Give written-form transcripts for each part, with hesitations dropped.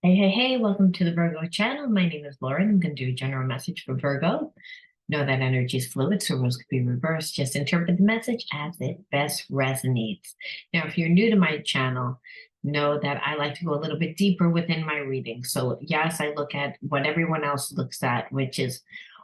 Hey, welcome to the Virgo channel. My name is Lauren. I'm going to do a general message for Virgo. Know that energy is fluid, so roles could be reversed. Just interpret the message as it best resonates. Now, if you're new to my channel, know that I like to go a little bit deeper within my reading. So yes, I look at what everyone else looks at, which is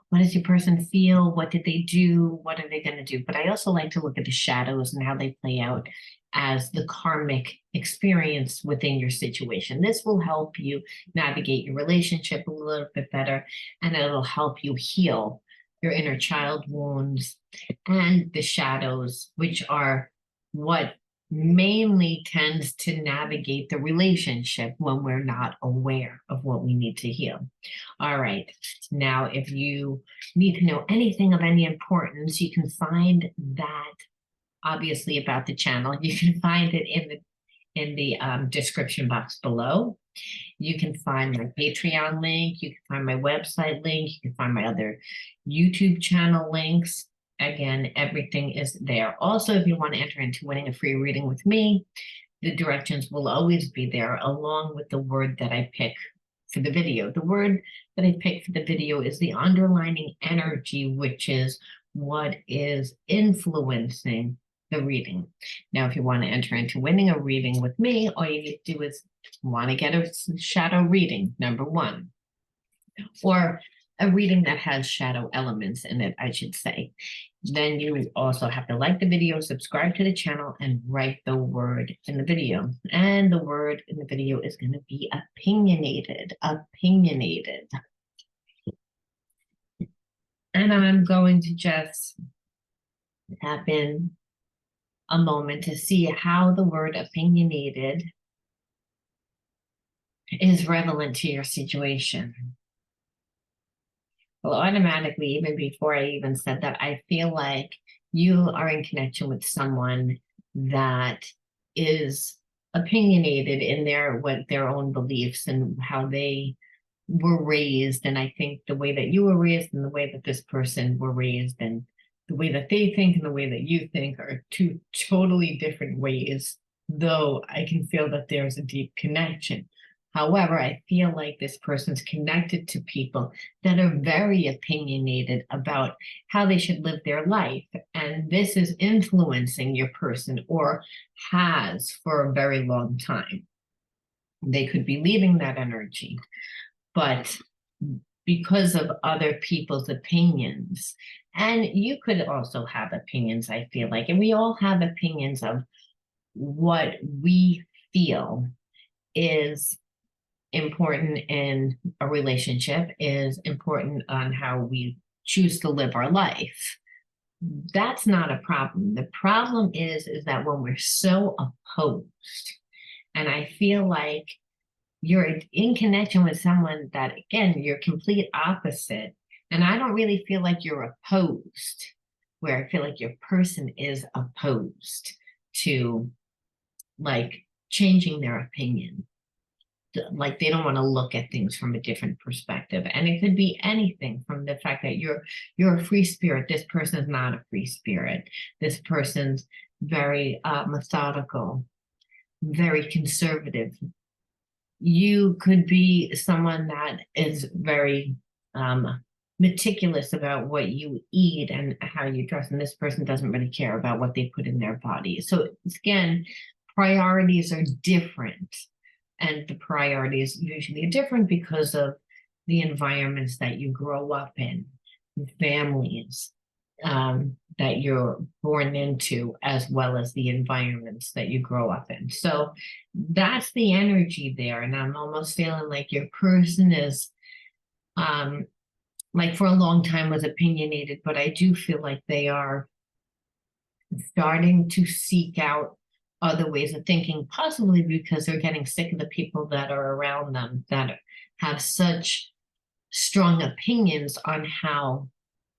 what does your person feel? What did they do? What are they going to do? But I also like to look at the shadows and how they play out as the karmic experience within your situation. This will help you navigate your relationship a little bit better, and it'll help you heal your inner child wounds and the shadows, which are what mainly tends to navigate the relationship when we're not aware of what we need to heal. All right. Now, if you need to know anything of any importance, you can find that obviously about the channel. You can find it in the description box below. You can find my Patreon link. You can find my website link. You can find my other YouTube channel links. Again, everything is there. Also, if you want to enter into winning a free reading with me, the directions will always be there, along with the word that I pick for the video. The word that I pick for the video is the underlining energy, which is what is influencing the reading. Now, if you want to enter into winning a reading with me, all you need to do is want to get a shadow reading, number one, or a reading that has shadow elements in it, I should say. Then you also have to like the video, subscribe to the channel, and write the word in the video. And the word in the video is going to be opinionated, opinionated. And I'm going to just tap in a moment to see how the word opinionated is relevant to your situation. Well, automatically, even before I even said that, I feel like you are in connection with someone that is opinionated in their own beliefs and how they were raised. And I think the way that you were raised and the way that this person were raised and the way that they think and the way that you think are two totally different ways, though I can feel that there's a deep connection. However, I feel like this person's connected to people that are very opinionated about how they should live their life. And this is influencing your person, or has for a very long time. They could be leaving that energy, but because of other people's opinions, and you could also have opinions, I feel like, and we all have opinions of what we feel is important in a relationship, is important on how we choose to live our life. That's not a problem. The problem is that when we're so opposed, and I feel like you're in connection with someone that, again, you're complete opposite. And I don't really feel like you're opposed, where I feel like your person is opposed to like changing their opinion. Like they don't want to look at things from a different perspective. And it could be anything from the fact that you're a free spirit. This person is not a free spirit. This person's very methodical, very conservative. You could be someone that is very meticulous about what you eat and how you dress, and this person doesn't really care about what they put in their body. So again, priorities are different, and the priorities usually are different because of the environments that you grow up in, families that you're born into, as well as the environments that you grow up in. So that's the energy there. And I'm almost feeling like your person is like for a long time was opinionated, but I do feel like they are starting to seek out other ways of thinking, possibly because they're getting sick of the people that are around them that have such strong opinions on how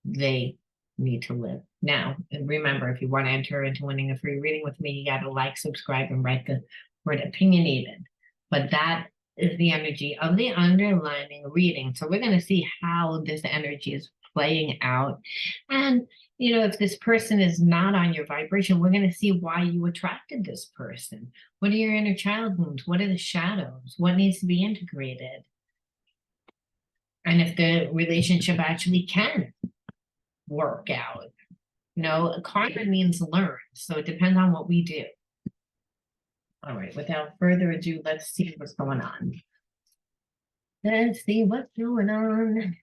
they need to live. Now, and remember, if you want to enter into winning a free reading with me, you got to like, subscribe, and write the word opinionated. But that is the energy of the underlining reading. So we're going to see how this energy is playing out. And if this person is not on your vibration, we're going to see why you attracted this person. What are your inner child wounds? What are the shadows? What needs to be integrated? And if the relationship actually can work out. Karma means learn. So it depends on what we do. All right, without further ado, let's see what's going on. Let's see what's going on.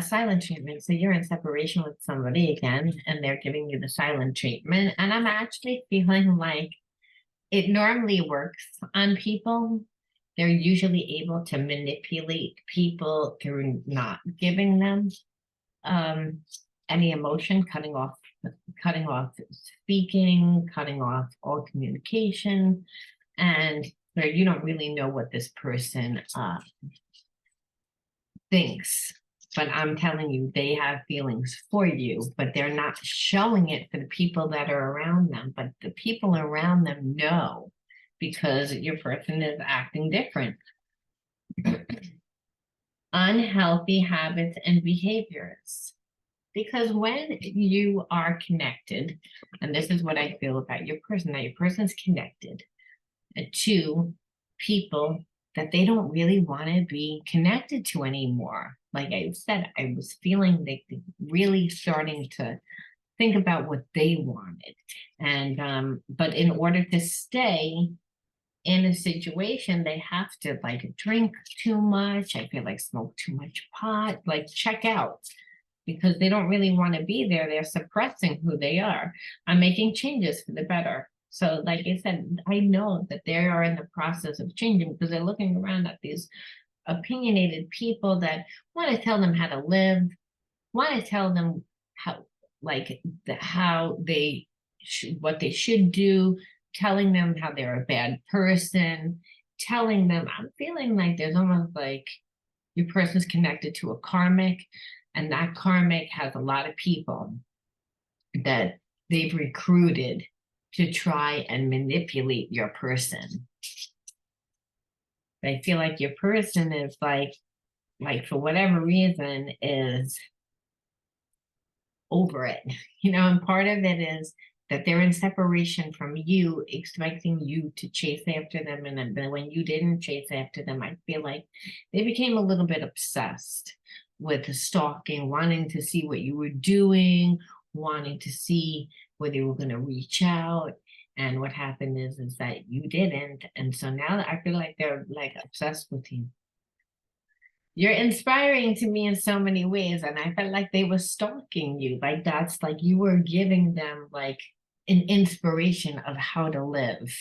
Silent treatment. So you're in separation with somebody again, and they're giving you the silent treatment. And I'm actually feeling like it normally works on people. They're usually able to manipulate people through not giving them any emotion, cutting off speaking, cutting off all communication, and you don't really know what this person thinks. But I'm telling you, they have feelings for you, but they're not showing it for the people that are around them. But the people around them know, because your person is acting different. Unhealthy habits and behaviors. Because when you are connected, and this is what I feel about your person, that your person's connected to people that they don't really want to be connected to anymore. Like I said, I was feeling like really starting to think about what they wanted. And but in order to stay in a situation, they have to like drink too much. I feel like smoke too much pot, like check out, because they don't really want to be there. They're suppressing who they are. I'm making changes for the better. So like I said, I know that they are in the process of changing, because they're looking around at these opinionated people that want to tell them how to live, want to tell them how, like how they what they should do, telling them how they're a bad person, telling them. I'm feeling like there's almost like your person's connected to a karmic, and that karmic has a lot of people that they've recruited to try and manipulate your person. I feel like your person is like for whatever reason is over it, and part of it is that they're in separation from you, expecting you to chase after them. And then when you didn't chase after them, I feel like they became a little bit obsessed with stalking, wanting to see what you were doing, wanting to see whether you were going to reach out. And what happened is that you didn't. And so now I feel like they're like obsessed with you. You're inspiring to me in so many ways. And I felt like they were stalking you. Like that's like you were giving them like an inspiration of how to live.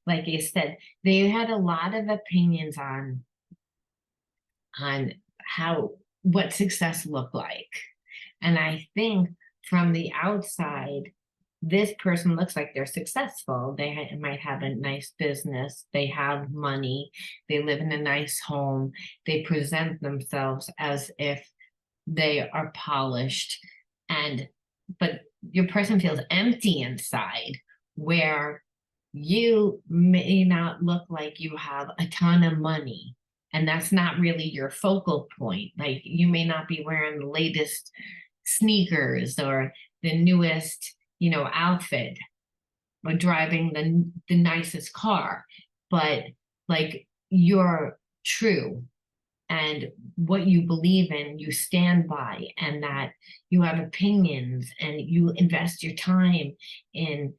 Like I said, they had a lot of opinions on how what success looked like. And I think from the outside, this person looks like they're successful. They might have a nice business. They have money. They live in a nice home. They present themselves as if they are polished. But your person feels empty inside, where you may not look like you have a ton of money. And that's not really your focal point. Like you may not be wearing the latest sneakers or the newest, outfit, or driving the nicest car, but like you're true, and what you believe in, you stand by, and that you have opinions, and you invest your time in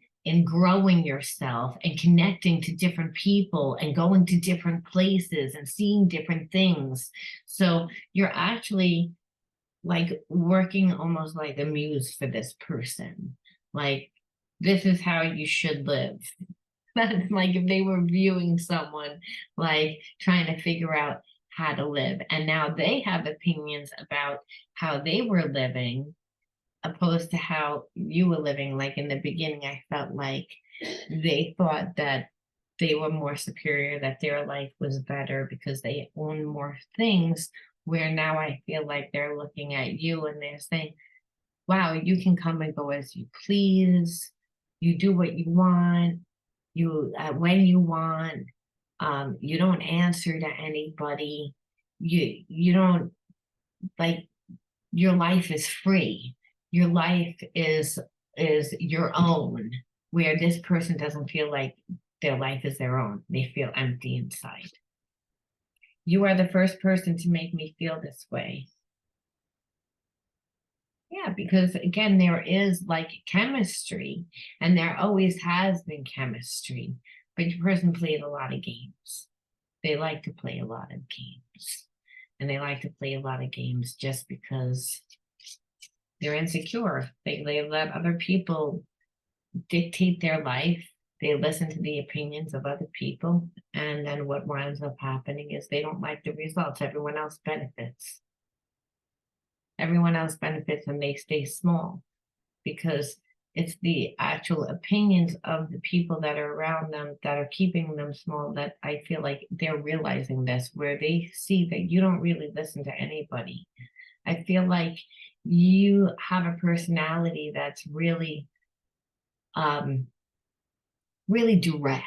growing yourself and connecting to different people and going to different places and seeing different things. So you're actually like working almost like a muse for this person. Like, this is how you should live. That's like if they were viewing someone, like trying to figure out how to live. And now they have opinions about how they were living, opposed to how you were living. Like in the beginning, I felt like they thought that they were more superior, that their life was better because they own more things, where now I feel like they're looking at you and they're saying, wow, you can come and go as you please. You do what you want. You when you want. You don't answer to anybody. You don't like. your life is free. Your life is your own, where this person doesn't feel like their life is their own. They feel empty inside. You are the first person to make me feel this way. Yeah, because again, there is like chemistry, and there always has been chemistry, but your person played a lot of games. They like to play a lot of games, and they like to play a lot of games just because they're insecure. They let other people dictate their life. They listen to the opinions of other people, and then what winds up happening is they don't like the results. Everyone else benefits. Everyone else benefits, and they stay small because it's the actual opinions of the people that are around them that are keeping them small, that I feel like they're realizing this, where they see that you don't really listen to anybody. I feel like you have a personality that's really um really direct,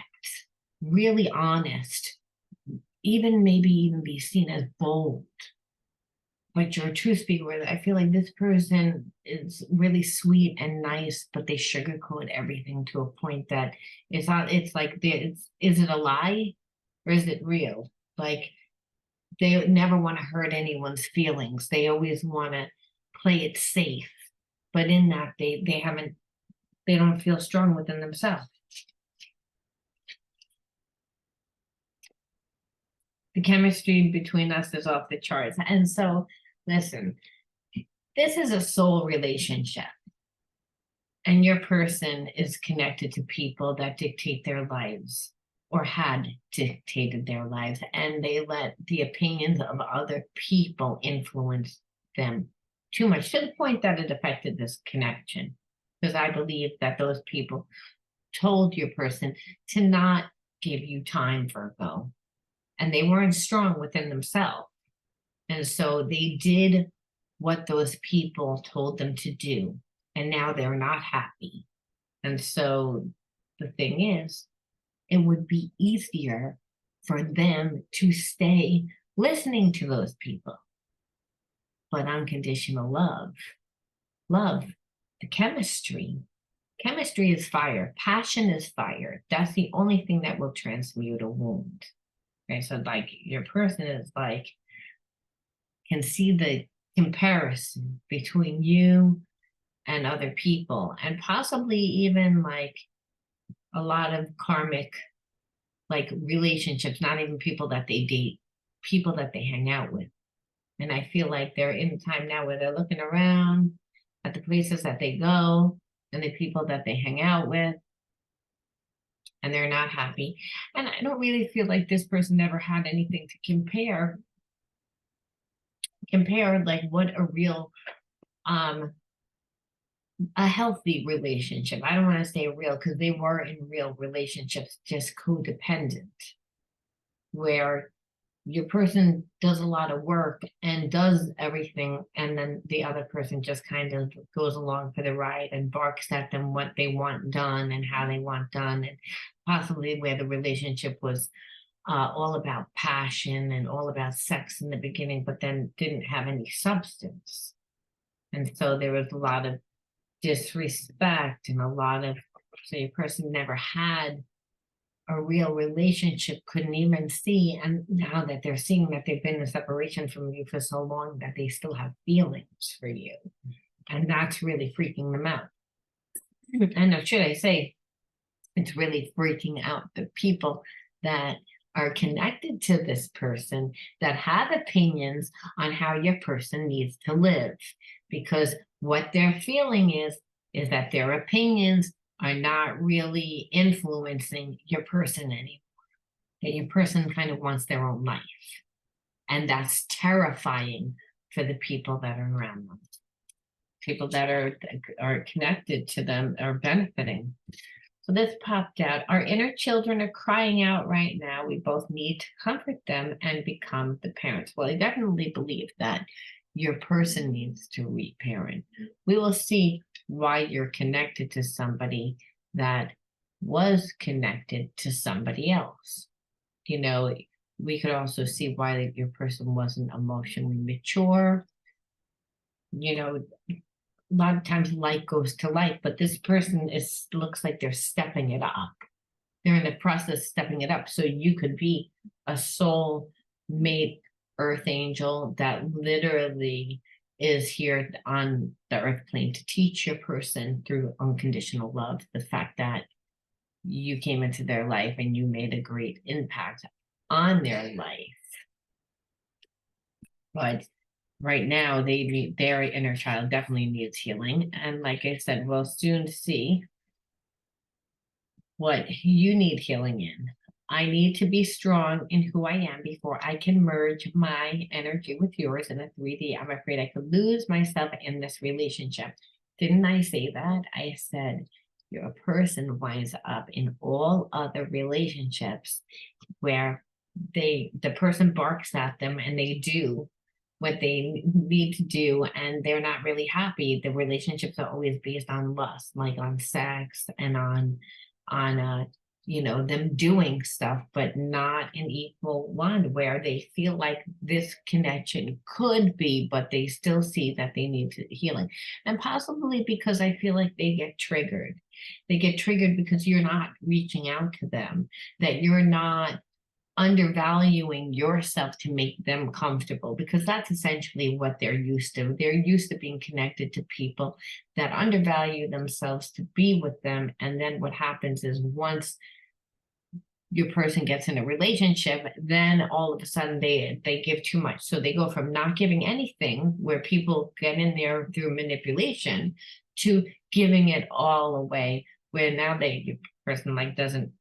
really honest, even maybe even be seen as bold, but you're a true speaker. Where I feel like this person is really sweet and nice, but they sugarcoat everything to a point that it's not, it's like, is it a lie or is it real? Like, they never want to hurt anyone's feelings. They always want to play it safe. But in that, they don't feel strong within themselves. The chemistry between us is off the charts. And so, listen, this is a soul relationship. And your person is connected to people that dictate their lives or had dictated their lives, and they let the opinions of other people influence them too much, to the point that it affected this connection. Because I believe that those people told your person to not give you time, Virgo, and they weren't strong within themselves. And so they did what those people told them to do, and now they're not happy. And so the thing is, it would be easier for them to stay listening to those people. But unconditional love, the chemistry is fire, passion is fire. That's the only thing that will transmute a wound. Okay, so like your person is like, can see the comparison between you and other people, and possibly even like a lot of karmic like relationships, not even people that they date, people that they hang out with. And I feel like they're in a time now where they're looking around at the places that they go and the people that they hang out with, and they're not happy. And I don't really feel like this person ever had anything to compare like what a real a healthy relationship. I don't want to say real, because they were in real relationships, just codependent, where your person does a lot of work and does everything, and then the other person just kind of goes along for the ride and barks at them what they want done and how they want done, and possibly where the relationship was all about passion and all about sex in the beginning, but then didn't have any substance. And so there was a lot of disrespect and a lot of, so your person never had a real relationship, couldn't even see, and now that they're seeing that they've been in separation from you for so long, that they still have feelings for you, and that's really freaking them out. And should I say, it's really freaking out the people that are connected to this person, that have opinions on how your person needs to live, because what they're feeling is that their opinions are not really influencing your person anymore. That your person kind of wants their own life. And that's terrifying for the people that are around them. People that are connected to them are benefiting. So this popped out. Our inner children are crying out right now. We both need to comfort them and become the parents. Well, I definitely believe that your person needs to reparent. We will see why you're connected to somebody that was connected to somebody else. You know, we could also see why your person wasn't emotionally mature, you know, a lot of times like goes to like, but this person looks like they're stepping it up. They're in the process stepping it up. So you could be a soul mate earth angel that literally is here on the earth plane to teach your person through unconditional love. The fact that you came into their life and you made a great impact on their life. But right now their inner child definitely needs healing. And like I said, we'll soon see what you need healing in. I need to be strong in who I am before I can merge my energy with yours in a 3D. I'm afraid I could lose myself in this relationship. Didn't I say that? I said, your person winds up in all other relationships where the person barks at them and they do what they need to do and they're not really happy. The relationships are always based on lust, like on sex and on them doing stuff, but not an equal one where they feel like this connection could be, but they still see that they need healing. And possibly because I feel like they get triggered. They get triggered because you're not reaching out to them, that you're not undervaluing yourself to make them comfortable, because that's essentially what they're used to. They're used to being connected to people that undervalue themselves to be with them. And then what happens is once your person gets in a relationship, then all of a sudden they give too much. So they go from not giving anything, where people get in there through manipulation, to giving it all away, where now your person like doesn't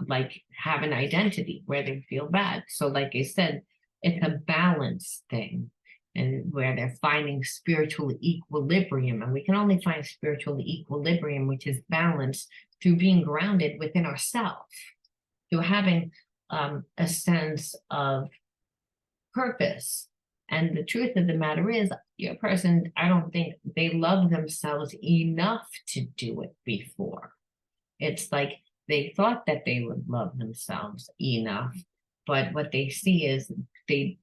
like have an identity, where they feel bad. So like I said, it's a balance thing, and where they're finding spiritual equilibrium. And we can only find spiritual equilibrium, which is balance, through being grounded within ourselves, through having a sense of purpose. And the truth of the matter is, your person, I don't think they love themselves enough to do it before. It's like they thought that they would love themselves enough, but what they see is they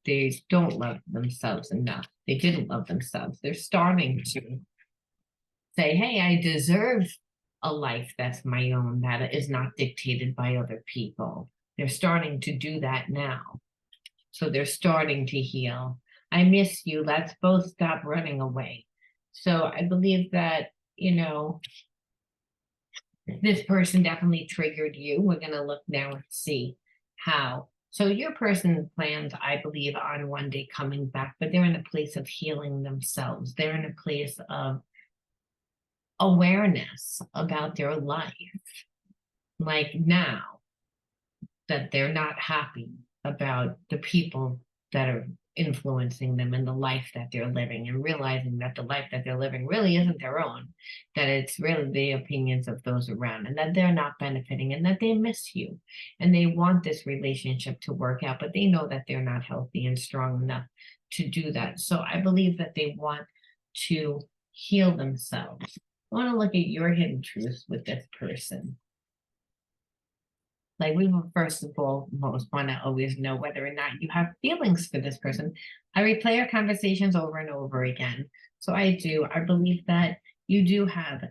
don't love themselves enough. They didn't love themselves. They're starting to say, hey, I deserve a life that's my own, that is not dictated by other people. They're starting to do that now. So they're starting to heal. I miss you. Let's both stop running away. So I believe that, this person definitely triggered you. We're going to look now and see how. So your person plans, I believe, on one day coming back, but they're in a place of healing themselves. They're in a place of awareness about their life. Like now that they're not happy about the people that are influencing them and the life that they're living, and realizing that the life that they're living really isn't their own, that it's really the opinions of those around, and that they're not benefiting, and that they miss you, and they want this relationship to work out, but they know that they're not healthy and strong enough to do that. So I believe that they want to heal themselves. I want to look at your hidden truths with this person. Like, we will first of all most want to always know whether or not you have feelings for this person. I replay our conversations over and over again. So I believe that you do have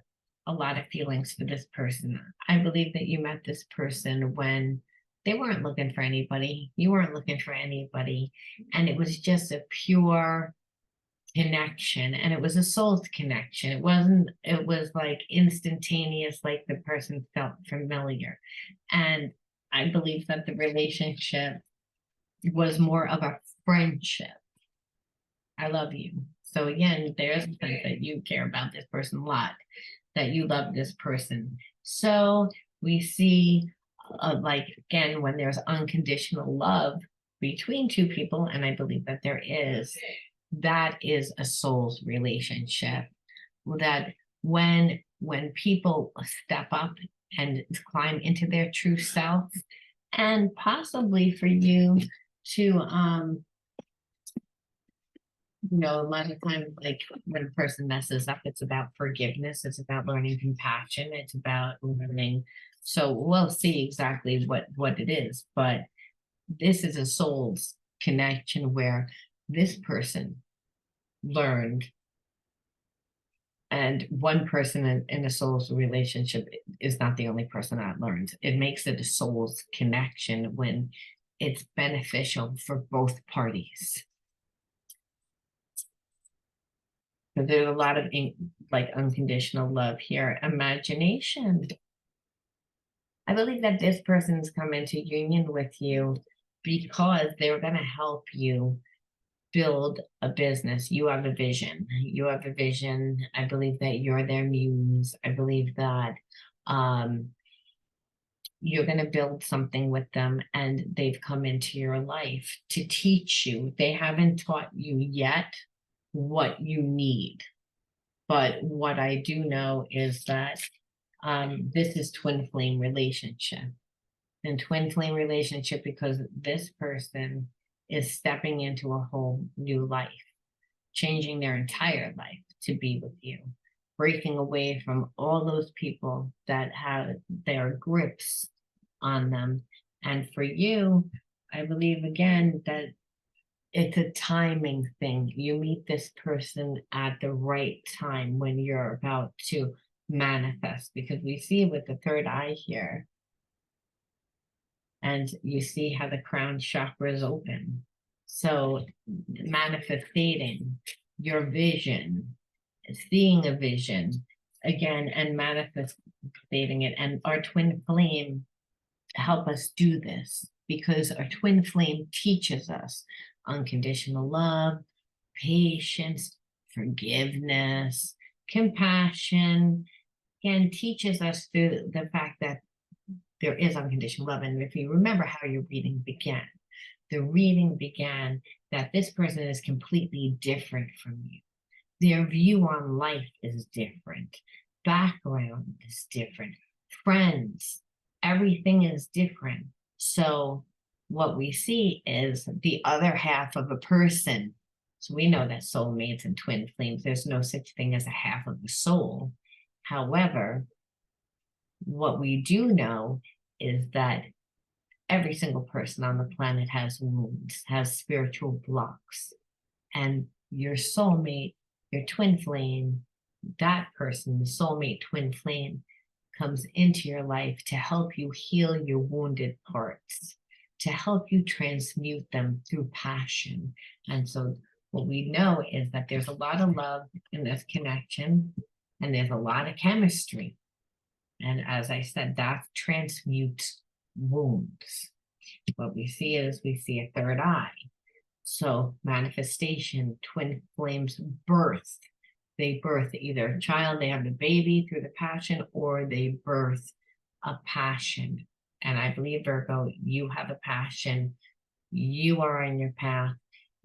a lot of feelings for this person. I believe that you met this person when they weren't looking for anybody. You weren't looking for anybody. And it was just a pure connection, and it was a soul's connection. It was like instantaneous, like the person felt familiar. And I believe that the relationship was more of a friendship. I love you. So again, there's a sense that you care about this person a lot, that you love this person. So we see, like, again, when there's unconditional love between two people, and I believe that there is, that is a soul's relationship. That when people step up and climb into their true self, and possibly for you to a lot of times, like when a person messes up, it's about forgiveness, it's about learning compassion, it's about learning. So we'll see exactly what it is, but this is a soul's connection where this person learned And one person in a soul's relationship is not the only person that learns. It makes it a soul's connection when it's beneficial for both parties. So there's a lot of like unconditional love here. Imagination. I believe that this person's come into union with you because they're going to help you build a business. You have a vision. You have a vision. I believe that you're their muse. I believe that you're going to build something with them, and they've come into your life to teach you. They haven't taught you yet what you need. But what I do know is that this is twin flame relationship. And twin flame relationship because this person is stepping into a whole new life, changing their entire life to be with you, breaking away from all those people that have their grips on them. And for you, I believe again that it's a timing thing. You meet this person at the right time when you're about to manifest, because we see with the third eye here, and you see how the crown chakra is open. So manifesting your vision, seeing a vision again, and manifesting it. And our twin flame help us do this because our twin flame teaches us unconditional love, patience, forgiveness, compassion, and teaches us through the fact that there is unconditional love. And if you remember how your reading began, the reading began that this person is completely different from you. Their view on life is different. Background is different. Friends, everything is different. So what we see is the other half of a person. So we know that soulmates and twin flames, there's no such thing as a half of the soul. However, what we do know is that every single person on the planet has wounds, has spiritual blocks. And your soulmate, your twin flame, that person, the soulmate twin flame, comes into your life to help you heal your wounded parts, to help you transmute them through passion. And so what we know is that there's a lot of love in this connection, and there's a lot of chemistry. And as I said, that transmutes wounds. What we see is we see a third eye. So manifestation, twin flames birth. They birth either a child, they have a baby through the passion, or they birth a passion. And I believe, Virgo, you have a passion. You are on your path.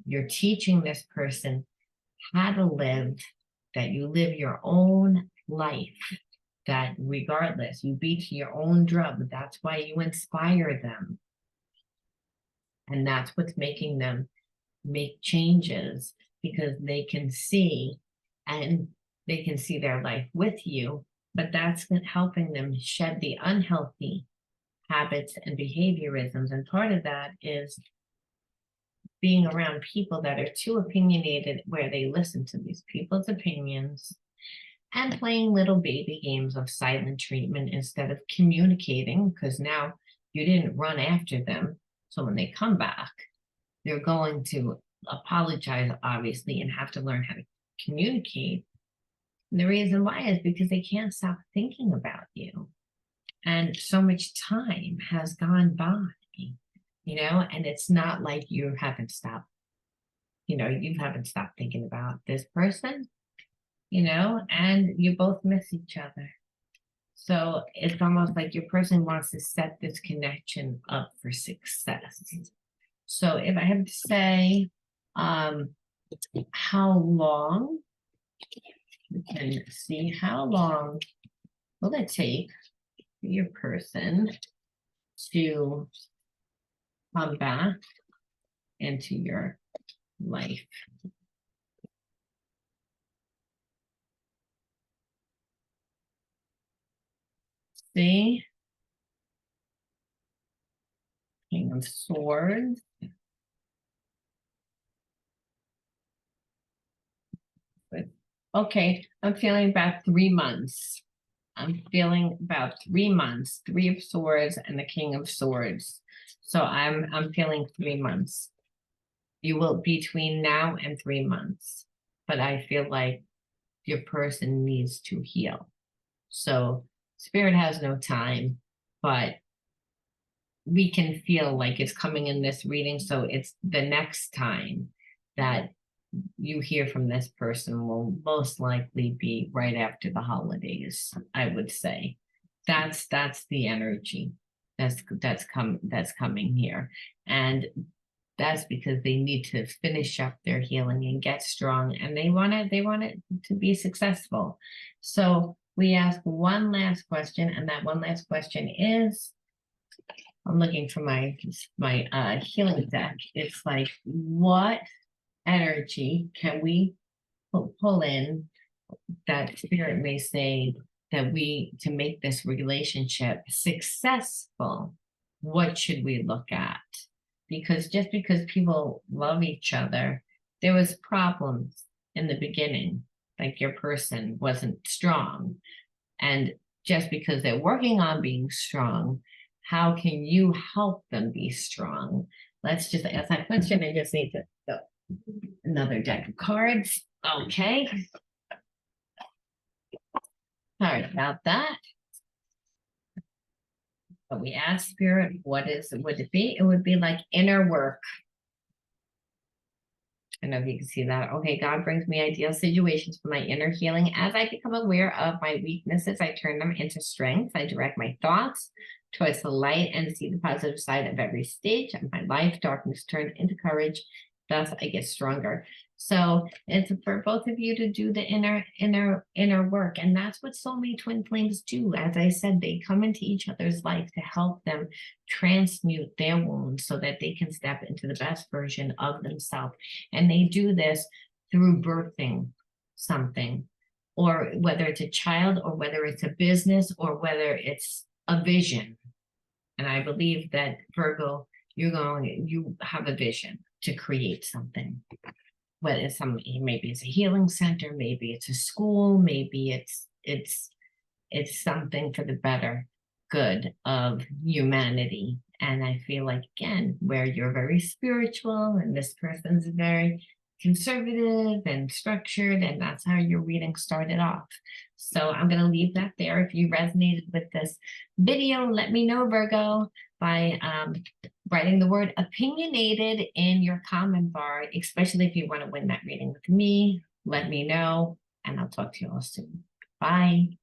You're teaching this person how to live, that you live your own life, that regardless, you beat your own drum. That's why you inspire them. And that's what's making them make changes, because they can see, and they can see their life with you, but that's helping them shed the unhealthy habits and behaviorisms. And part of that is being around people that are too opinionated, where they listen to these people's opinions and playing little baby games of silent treatment instead of communicating, because now you didn't run after them. So when they come back, they're going to apologize, obviously, and have to learn how to communicate. And the reason why is because they can't stop thinking about you. And so much time has gone by, and it's not like you haven't stopped, you haven't stopped thinking about this person, and you both miss each other. So it's almost like your person wants to set this connection up for success. So if I have to say, how long, we can see how long will it take for your person to come back into your life. See? King of Swords. With Okay, I'm feeling about 3 months. I'm feeling about 3 months, Three of Swords and the King of Swords. So I'm feeling 3 months. You will between now and 3 months. But I feel like your person needs to heal. So spirit has no time, but we can feel like it's coming in this reading. So it's the next time that you hear from this person will most likely be right after the holidays, I would say. That's the energy that's coming here. And that's because they need to finish up their healing and get strong, and they want it to be successful. So we ask one last question, and that one last question is, I'm looking for my healing deck. It's like, what energy can we pull in that spirit may say that we, to make this relationship successful, what should we look at? Because just because people love each other, there was problems in the beginning, like your person wasn't strong. And just because they're working on being strong, how can you help them be strong? Let's just ask that question. I just need to go. Another deck of cards. Okay. Sorry about that. But we asked spirit, would it be? It would be like inner work. I don't know if you can see that. Okay, God brings me ideal situations for my inner healing. As I become aware of my weaknesses, I turn them into strengths. I direct my thoughts towards the light and see the positive side of every stage of my life. Darkness turned into courage. Thus, I get stronger. So it's for both of you to do the inner work. And that's what soulmate twin flames do. As I said, they come into each other's life to help them transmute their wounds so that they can step into the best version of themselves. And they do this through birthing something, or whether it's a child, or whether it's a business, or whether it's a vision. And I believe that Virgo, you have a vision to create something. Whether it's maybe it's a healing center, maybe it's a school, maybe it's something for the better good of humanity. And I feel like, again, where you're very spiritual and this person's very conservative and structured, and that's how your reading started off. So I'm going to leave that there. If you resonated with this video, let me know, Virgo, by writing the word opinionated in your comment bar, especially if you want to win that reading with me. Let me know, and I'll talk to you all soon. Bye.